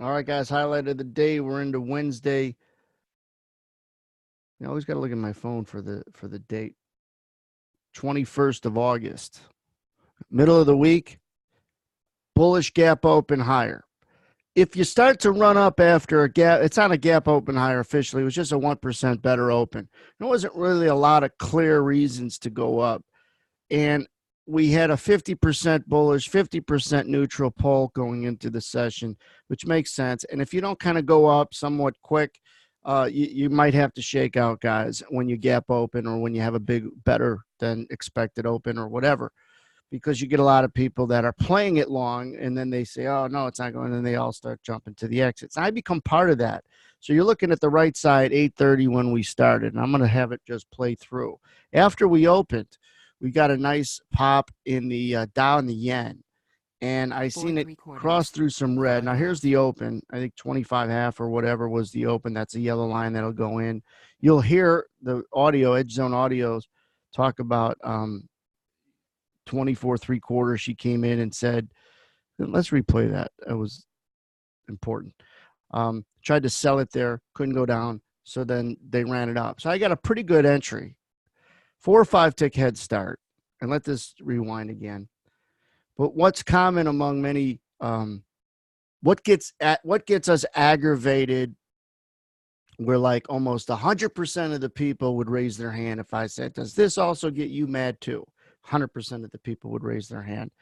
All right, guys, highlight of the day. We're into Wednesday. I always got to look at my phone for the date. 21st of August. Middle of the week. Bullish gap open higher. If you start to run up after a gap, it's on a gap open higher officially. It was just a 1% better open. There wasn't really a lot of clear reasons to go up. And we had a 50% bullish, 50% neutral pull going into the session, which makes sense. And if you don't kind of go up somewhat quick, you might have to shake out, guys, when you gap open or when you have a big, better than expected open or whatever, because you get a lot of people that are playing it long and then they say, oh, no, it's not going. And they all start jumping to the exits. I become part of that. So you're looking at the right side, 8:30 when we started, and I'm going to have it just play through. After we opened, we got a nice pop in the Dow and the yen, and I seen it cross through some red. Now here's the open. I think 25.5 or whatever was the open. That's a yellow line that'll go in. You'll hear the audio, Edge Zone Audios, talk about 24.75. She came in and said, let's replay that. That was important. Tried to sell it there, couldn't go down. So then they ran it up. So I got a pretty good entry. 4 or 5 tick head start, and let this rewind again. But what's common among many, what gets us aggravated, where like almost 100% of the people would raise their hand if I said, does this also get you mad too? 100% of the people would raise their hand.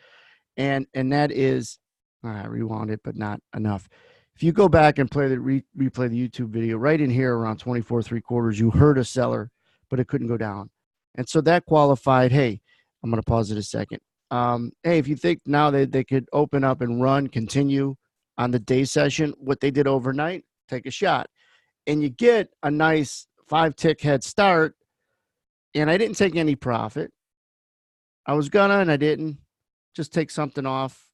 And that is, I rewound it, but not enough. If you go back and play replay the YouTube video, right in here around 24.75, you heard a seller, but it couldn't go down. And so that qualified, hey, I'm going to pause it a second. Hey, if you think now they could open up and run, continue on the day session, what they did overnight, take a shot. And you get a nice 5-tick head start, and I didn't take any profit. I was gonna, and I didn't. Just take something off.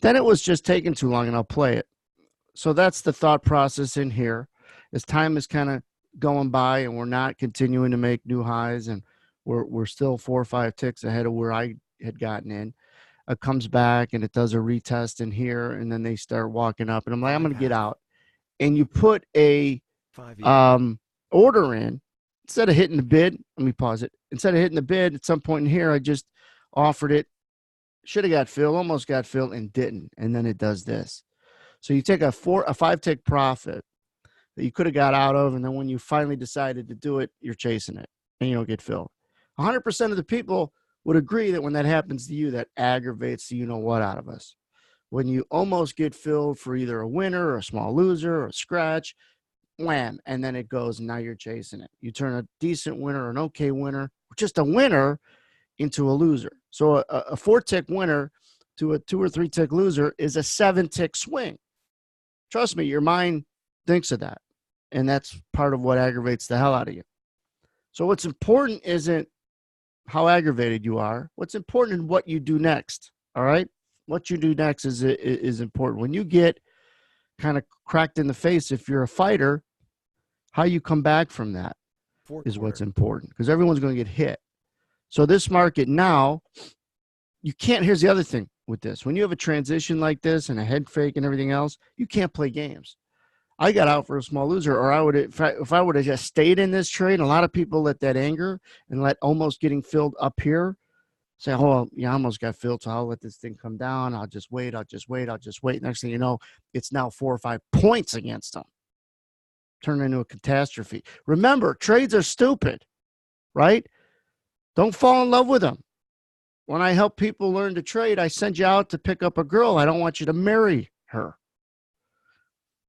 Then it was just taking too long, and I'll play it. So that's the thought process in here. As time is kind of going by, and we're not continuing to make new highs, and we're still 4 or 5 ticks ahead of where I had gotten in. It comes back and it does a retest in here, and then they start walking up, and I'm like, I'm going to get out. And you put a order in instead of hitting the bid. Let me pause it. Instead of hitting the bid at some point in here, I just offered it. Should have got filled, almost got filled, and didn't. And then it does this. So you take a 5 tick profit that you could have got out of, and then when you finally decided to do it, you're chasing it, and you don't get filled. 100% of the people would agree that when that happens to you, that aggravates the you-know-what out of us. When you almost get filled for either a winner or a small loser or a scratch, wham, and then it goes, and now you're chasing it. You turn a decent winner or an okay winner, or just a winner, into a loser. So a 4-tick winner to a 2 or 3 tick loser is a 7-tick swing. Trust me, your mind thinks of that, and that's part of what aggravates the hell out of you. So what's important isn't how aggravated you are. What's important is what you do next, all right? What you do next is important. When you get kind of cracked in the face, if you're a fighter, how you come back from that is what's important, because everyone's going to get hit. So this market now, you can't, here's the other thing with this. When you have a transition like this and a head fake and everything else, you can't play games. I got out for a small loser, or I would, if I would have just stayed in this trade. A lot of people let that anger and let almost getting filled up here say, oh, yeah, I almost got filled, so I'll let this thing come down. I'll just wait. Next thing you know, it's now 4 or 5 points against them. Turn into a catastrophe. Remember, trades are stupid, right? Don't fall in love with them. When I help people learn to trade, I send you out to pick up a girl. I don't want you to marry her.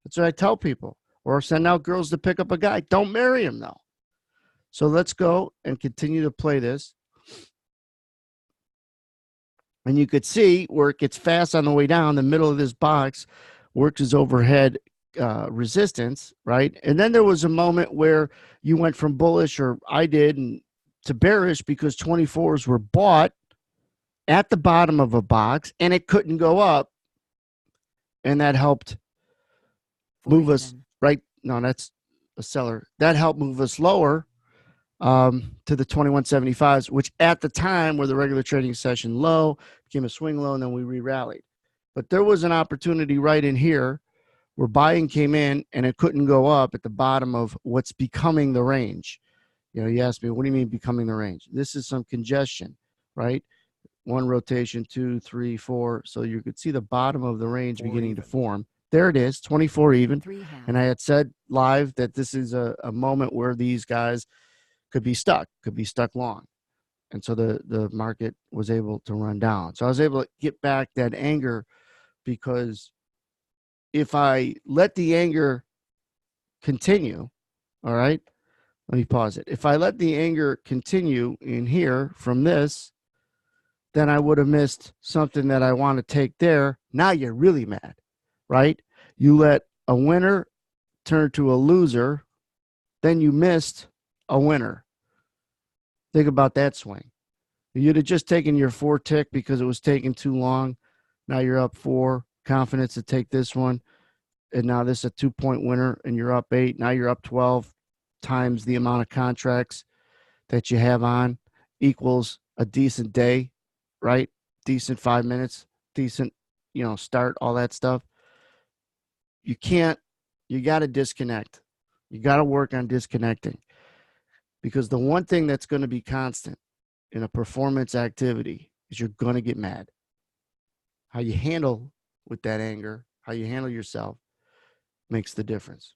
That's what I tell people. Or send out girls to pick up a guy. Don't marry him, though. So let's go and continue to play this. And you could see where it gets fast on the way down. The middle of this box works as overhead resistance, right? And then there was a moment where you went from bullish, or I did, and to bearish, because 24s were bought at the bottom of a box, and it couldn't go up. And that helped move us right. No, that's a seller. That helped move us lower to the 21.75s, which at the time were the regular trading session low, became a swing low, and then we re-rallied. But there was an opportunity right in here where buying came in and it couldn't go up at the bottom of what's becoming the range. You asked me, what do you mean becoming the range? This is some congestion, right? One rotation, 2, 3, 4. So you could see the bottom of the range beginning to form. There it is, 24 even. And I had said live that this is a moment where these guys could be stuck long. And so the market was able to run down. So I was able to get back that anger, because if I let the anger continue, all right, let me pause it. If I let the anger continue in here from this, then I would have missed something that I want to take there. Now you're really mad, right? You let a winner turn to a loser, then you missed a winner. Think about that swing. You'd have just taken your 4 tick because it was taking too long. Now you're up 4, confidence to take this one. And now this is a 2-point winner and you're up 8. Now you're up 12 times the amount of contracts that you have on equals a decent day, right? Decent 5 minutes, decent, start, all that stuff. You got to disconnect. You got to work on disconnecting, because the one thing that's going to be constant in a performance activity is you're going to get mad. How you handle with that anger, how you handle yourself makes the difference.